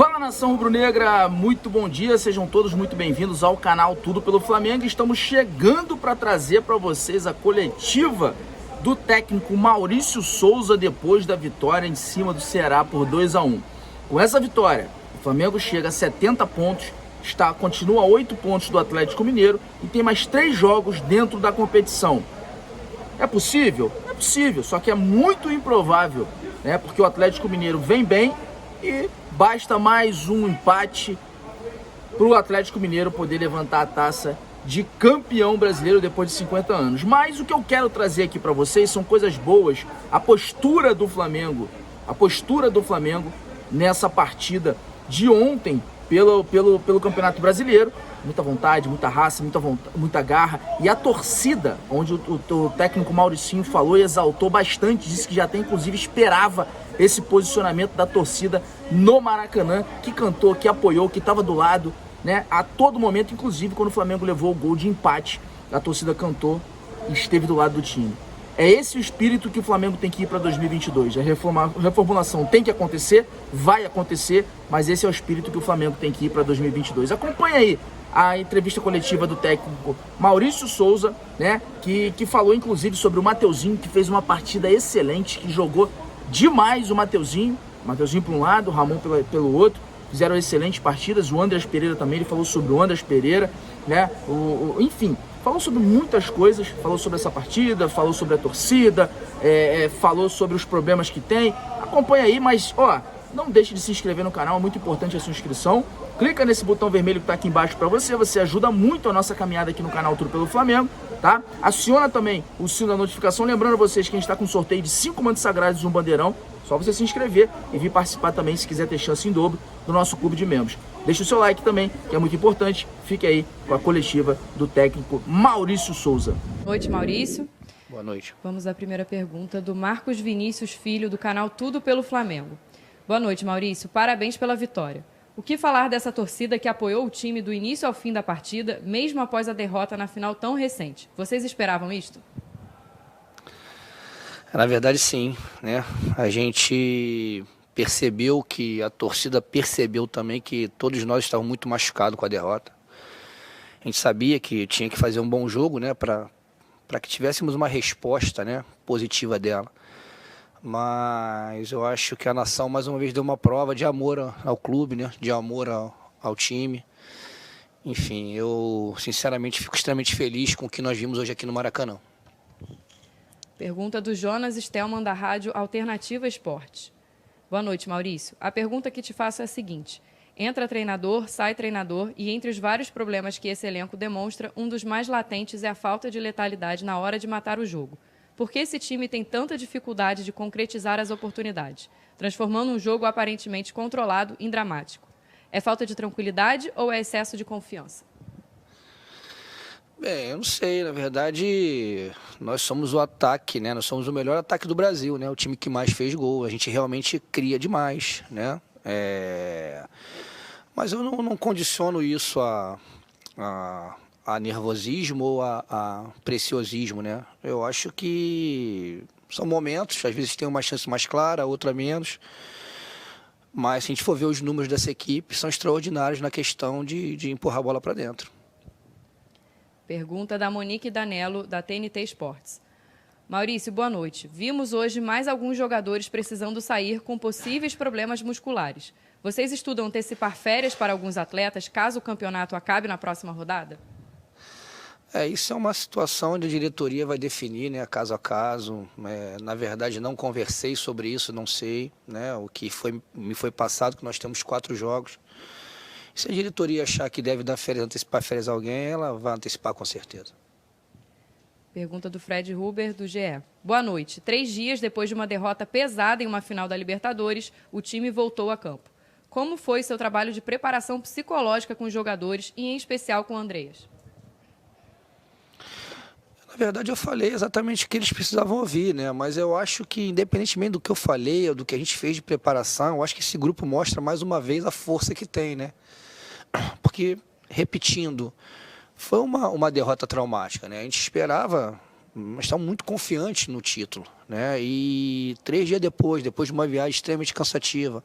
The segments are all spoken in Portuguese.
Fala, nação rubro-negra, muito bom dia, sejam todos muito bem-vindos ao canal Tudo pelo Flamengo. Estamos chegando para trazer para vocês a coletiva do técnico Maurício Souza depois da vitória em cima do Ceará por 2-1. Com essa vitória, o Flamengo chega a 70 pontos, continua a 8 pontos do Atlético Mineiro e tem mais 3 jogos dentro da competição. É possível? É possível, só que é muito improvável, né? Porque o Atlético Mineiro vem bem e basta mais um empate para o Atlético Mineiro poder levantar a taça de campeão brasileiro depois de 50 anos. Mas o que eu quero trazer aqui para vocês são coisas boas. A postura do Flamengo nessa partida de ontem pelo Campeonato Brasileiro. Muita vontade, muita raça, muita garra. E a torcida, onde o técnico Mauricinho falou e exaltou bastante, disse que já até inclusive esperava esse posicionamento da torcida no Maracanã, que cantou, que apoiou, que estava do lado, né? A todo momento, inclusive quando o Flamengo levou o gol de empate, a torcida cantou e esteve do lado do time. É esse o espírito que o Flamengo tem que ir para 2022. A reformulação tem que acontecer, vai acontecer, mas esse é o espírito que o Flamengo tem que ir para 2022. Acompanha aí a entrevista coletiva do técnico Maurício Souza, né, que falou inclusive sobre o Mateuzinho, que fez uma partida excelente, que jogou demais o Mateuzinho por um lado, o Ramon pelo outro, fizeram excelentes partidas. O Andreas Pereira também, ele falou sobre o Andreas Pereira, né, enfim, falou sobre muitas coisas, falou sobre essa partida, falou sobre a torcida, falou sobre os problemas que tem. Acompanha aí, mas ó, não deixe de se inscrever no canal, é muito importante a sua inscrição. Clica nesse botão vermelho que está aqui embaixo para você ajuda muito a nossa caminhada aqui no canal Tudo pelo Flamengo, tá? Aciona também o sino da notificação, lembrando a vocês que a gente está com um sorteio de 5 mantos sagrados e um bandeirão. Só você se inscrever e vir participar também, se quiser ter chance em dobro, do nosso clube de membros. Deixa o seu like também, que é muito importante. Fique aí com a coletiva do técnico Maurício Souza. Boa noite, Maurício. Boa noite. Vamos à primeira pergunta do Marcos Vinícius Filho, do canal Tudo pelo Flamengo. Boa noite, Maurício. Parabéns pela vitória. O que falar dessa torcida que apoiou o time do início ao fim da partida, mesmo após a derrota na final tão recente? Vocês esperavam isto? Na verdade, sim, né? A gente percebeu que a torcida percebeu também que todos nós estávamos muito machucados com a derrota. A gente sabia que tinha que fazer um bom jogo, né, para que tivéssemos uma resposta, né, positiva dela. Mas eu acho que a nação mais uma vez deu uma prova de amor ao clube, né, de amor ao time. Enfim, eu sinceramente fico extremamente feliz com o que nós vimos hoje aqui no Maracanã. Pergunta do Jonas Stelman, da Rádio Alternativa Esportes. Boa noite, Maurício. A pergunta que te faço é a seguinte: entra treinador, sai treinador, e entre os vários problemas que esse elenco demonstra, um dos mais latentes é a falta de letalidade na hora de matar o jogo. Por que esse time tem tanta dificuldade de concretizar as oportunidades, transformando um jogo aparentemente controlado em dramático? É falta de tranquilidade ou é excesso de confiança? Bem, eu não sei, na verdade, nós somos o ataque, né? Nós somos o melhor ataque do Brasil, né? O time que mais fez gol, a gente realmente cria demais, né? Mas eu não condiciono isso a nervosismo ou a preciosismo, né? Eu acho que são momentos, às vezes tem uma chance mais clara, outra menos, mas se a gente for ver os números dessa equipe, são extraordinários na questão de empurrar a bola para dentro. Pergunta da Monique Danello, da TNT Esportes. Maurício, boa noite. Vimos hoje mais alguns jogadores precisando sair com possíveis problemas musculares. Vocês estudam antecipar férias para alguns atletas caso o campeonato acabe na próxima rodada? Isso é uma situação onde a diretoria vai definir, né, caso a caso. Na verdade, não conversei sobre isso, não sei, né, o que me foi passado, que nós temos 4 jogos. Se a diretoria achar que deve dar férias, antecipar férias a alguém, ela vai antecipar com certeza. Pergunta do Fred Huber, do GE. Boa noite. 3 dias depois de uma derrota pesada em uma final da Libertadores, o time voltou a campo. Como foi seu trabalho de preparação psicológica com os jogadores e, em especial, com o Andreas? Na verdade, eu falei exatamente o que eles precisavam ouvir, né? Mas eu acho que, independentemente do que eu falei ou do que a gente fez de preparação, eu acho que esse grupo mostra mais uma vez a força que tem, né? Porque, repetindo, foi uma derrota traumática, né? A gente esperava, mas estava muito confiante no título, né? E 3 dias depois de uma viagem extremamente cansativa,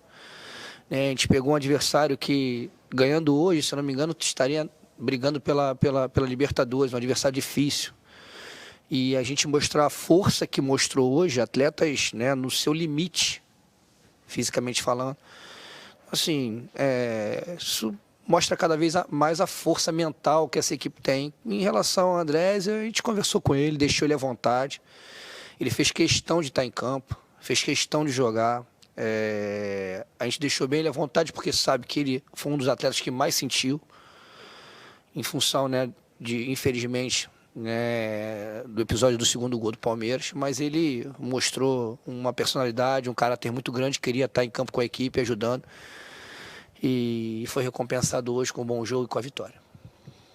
né? A gente pegou um adversário que, ganhando hoje, se eu não me engano, estaria brigando pela Libertadores, um adversário difícil. E a gente mostrar a força que mostrou hoje, atletas, né, no seu limite, fisicamente falando. Assim, isso mostra cada vez mais a força mental que essa equipe tem. Em relação ao Andrés, a gente conversou com ele, deixou ele à vontade. Ele fez questão de estar em campo, fez questão de jogar. A gente deixou bem ele à vontade porque sabe que ele foi um dos atletas que mais sentiu, em função, né, de, infelizmente, né, do episódio do segundo gol do Palmeiras, mas ele mostrou uma personalidade, um caráter muito grande, queria estar em campo com a equipe, ajudando, e foi recompensado hoje com um bom jogo e com a vitória.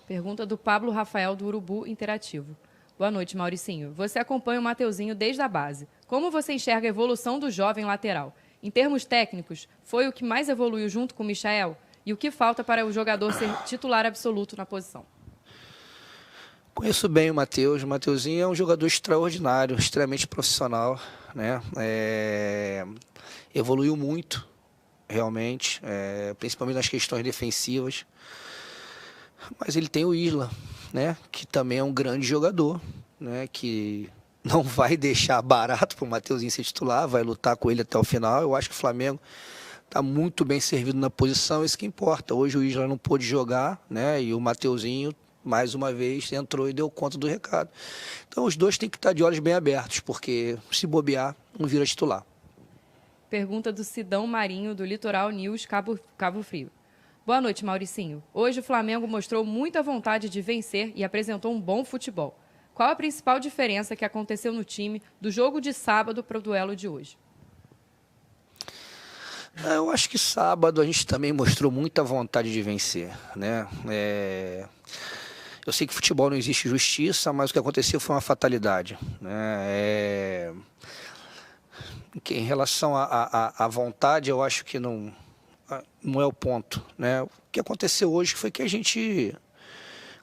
Pergunta do Pablo Rafael do Urubu Interativo. Boa noite, Mauricinho. Você acompanha o Mateuzinho desde a base. Como você enxerga a evolução do jovem lateral? Em termos técnicos, foi o que mais evoluiu junto com o Michael? E o que falta para o jogador ser titular absoluto na posição? Conheço bem o Matheus. O Mateuzinho é um jogador extraordinário, extremamente profissional, né? Evoluiu muito, realmente, principalmente nas questões defensivas. Mas ele tem o Isla, né? Que também é um grande jogador, né? Que não vai deixar barato para o Mateuzinho ser titular, vai lutar com ele até o final. Eu acho que o Flamengo está muito bem servido na posição, isso que importa. Hoje o Isla não pôde jogar, né? E o Mateuzinho, mais uma vez, entrou e deu conta do recado. Então os dois têm que estar de olhos bem abertos, porque se bobear, não vira titular. Pergunta do Sidão Marinho, do Litoral News, Cabo Frio. Boa noite, Mauricinho. Hoje o Flamengo mostrou muita vontade de vencer e apresentou um bom futebol. Qual a principal diferença que aconteceu no time do jogo de sábado para o duelo de hoje? Eu acho que sábado a gente também mostrou muita vontade de vencer, né? Eu sei que futebol não existe justiça, mas o que aconteceu foi uma fatalidade, né? Em relação à vontade, eu acho que não é o ponto, né? O que aconteceu hoje foi que a gente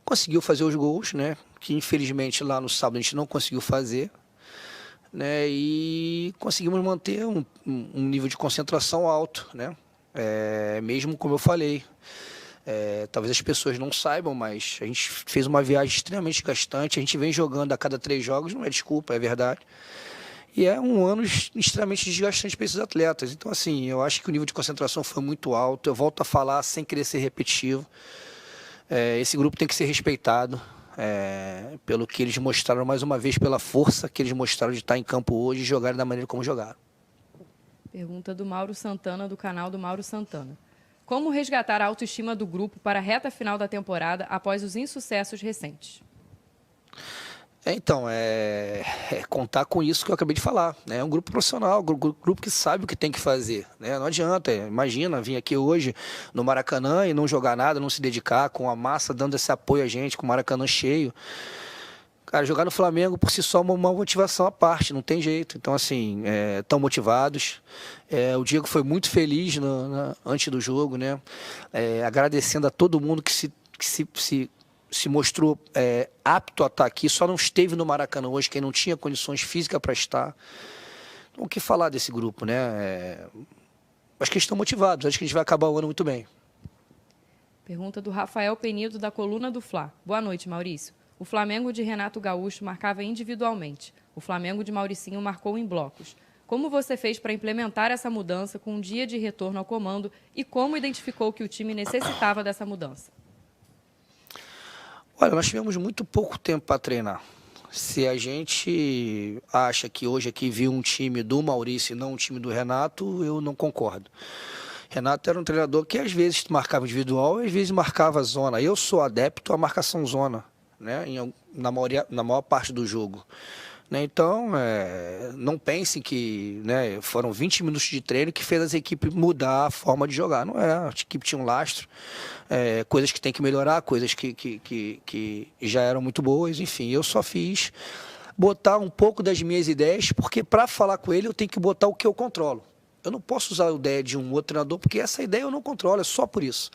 conseguiu fazer os gols, né? Que infelizmente lá no sábado a gente não conseguiu fazer, né? E conseguimos manter um nível de concentração alto, né? Mesmo como eu falei, talvez as pessoas não saibam, mas a gente fez uma viagem extremamente gastante, a gente vem jogando a cada 3 jogos, não é desculpa, é verdade. E é um ano extremamente desgastante para esses atletas. Então, assim, eu acho que o nível de concentração foi muito alto. Eu volto a falar sem querer ser repetitivo. Esse grupo tem que ser respeitado pelo que eles mostraram mais uma vez, pela força que eles mostraram de estar em campo hoje e jogarem da maneira como jogaram. Pergunta do Mauro Santana, do canal do Mauro Santana. Como resgatar a autoestima do grupo para a reta final da temporada após os insucessos recentes? Então, contar com isso que eu acabei de falar, né? É um grupo profissional, um grupo que sabe o que tem que fazer, né? Não adianta, imagina, vir aqui hoje no Maracanã e não jogar nada, não se dedicar, com a massa dando esse apoio a gente, com o Maracanã cheio. Cara, jogar no Flamengo por si só é uma motivação à parte, não tem jeito. Então, assim, estão motivados. O Diego foi muito feliz antes do jogo, né? Agradecendo a todo mundo que se mostrou apto a estar aqui, só não esteve no Maracanã hoje, quem não tinha condições físicas para estar. Então, o que falar desse grupo, né? Acho que eles estão motivados, acho que a gente vai acabar o ano muito bem. Pergunta do Rafael Penido, da Coluna do Fla. Boa noite, Maurício. O Flamengo de Renato Gaúcho marcava individualmente. O Flamengo de Mauricinho marcou em blocos. Como você fez para implementar essa mudança com um dia de retorno ao comando e como identificou que o time necessitava dessa mudança? Olha, nós tivemos muito pouco tempo para treinar. Se a gente acha que hoje aqui viu um time do Maurício e não um time do Renato, eu não concordo. Renato era um treinador que às vezes marcava individual e às vezes marcava zona. Eu sou adepto à marcação zona, né? Na maior parte do jogo. Né? Então, não pensem que, né, foram 20 minutos de treino que fez a equipe mudar a forma de jogar. Não é, a equipe tinha um lastro, coisas que tem que melhorar, coisas que já eram muito boas, enfim. Eu só fiz botar um pouco das minhas ideias, porque para falar com ele eu tenho que botar o que eu controlo. Eu não posso usar a ideia de um outro treinador, porque essa ideia eu não controlo, é só por isso.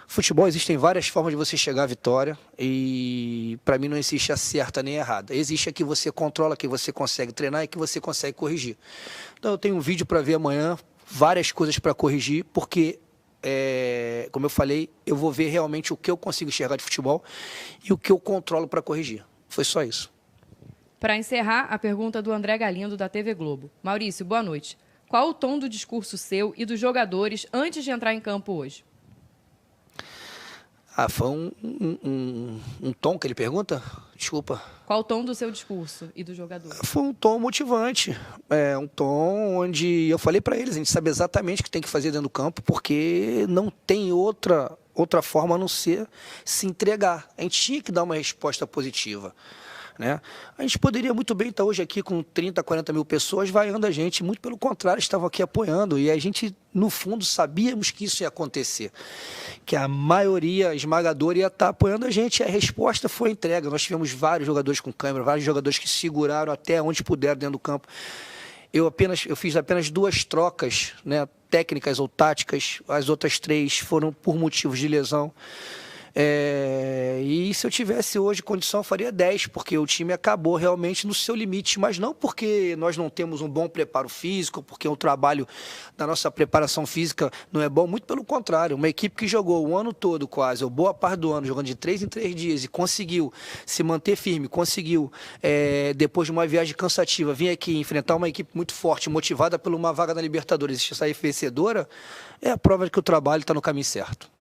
Futebol, existem várias formas de você chegar à vitória e para mim não existe a certa nem a errada. Existe a que você controla, que você consegue treinar e que você consegue corrigir. Então eu tenho um vídeo para ver amanhã várias coisas para corrigir, porque, como eu falei, eu vou ver realmente o que eu consigo enxergar de futebol e o que eu controlo para corrigir. Foi só isso. Para encerrar, a pergunta do André Galindo, da TV Globo. Maurício, boa noite. Qual o tom do discurso seu e dos jogadores antes de entrar em campo hoje? Foi um tom que ele pergunta? Desculpa. Qual o tom do seu discurso e dos jogadores? Foi um tom motivante. Um tom onde eu falei para eles, a gente sabe exatamente o que tem que fazer dentro do campo, porque não tem outra forma a não ser se entregar. A gente tinha que dar uma resposta positiva. Né? A gente poderia muito bem estar hoje aqui com 30, 40 mil pessoas vaiando a gente, muito pelo contrário, estavam aqui apoiando, e a gente, no fundo, sabíamos que isso ia acontecer, que a maioria esmagadora ia estar apoiando a gente, e a resposta foi a entrega. Nós tivemos vários jogadores com câmera, vários jogadores que seguraram até onde puderam dentro do campo. Eu fiz apenas 2 trocas, né, técnicas ou táticas, as outras 3 foram por motivos de lesão. E se eu tivesse hoje condição, eu faria 10, porque o time acabou realmente no seu limite, mas não porque nós não temos um bom preparo físico, porque o trabalho da nossa preparação física não é bom, muito pelo contrário. Uma equipe que jogou o ano todo quase, ou boa parte do ano, jogando de 3 em 3 dias e conseguiu se manter firme, conseguiu, depois de uma viagem cansativa, vir aqui enfrentar uma equipe muito forte, motivada por uma vaga na Libertadores e sair vencedora, é a prova de que o trabalho está no caminho certo.